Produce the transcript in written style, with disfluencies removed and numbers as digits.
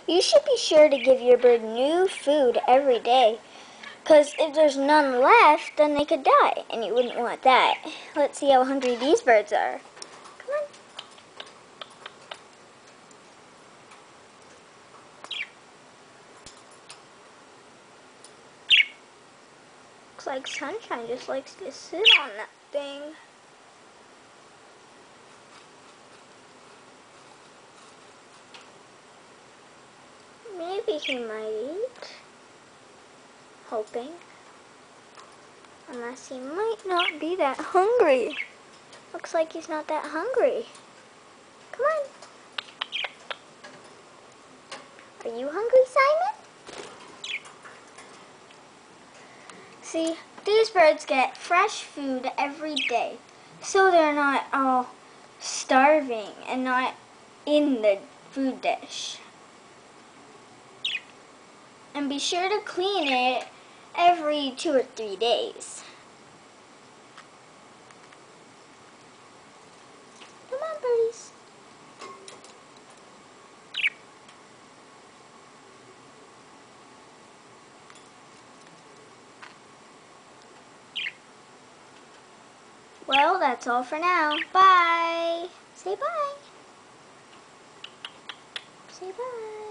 You should be sure to give your bird new food every day. Because if there's none left, then they could die. And you wouldn't want that. Let's see how hungry these birds are. Come on. Looks like Sunshine just likes to sit on that thing. Maybe he might eat. Hoping. Unless he might not be that hungry. Looks like he's not that hungry. Come on. Are you hungry, Simon? See, these birds get fresh food every day. So they're not all starving and not in the food dish. And be sure to clean it every 2 or 3 days. Come on, birdies. Well, that's all for now. Bye. Say bye. Say bye.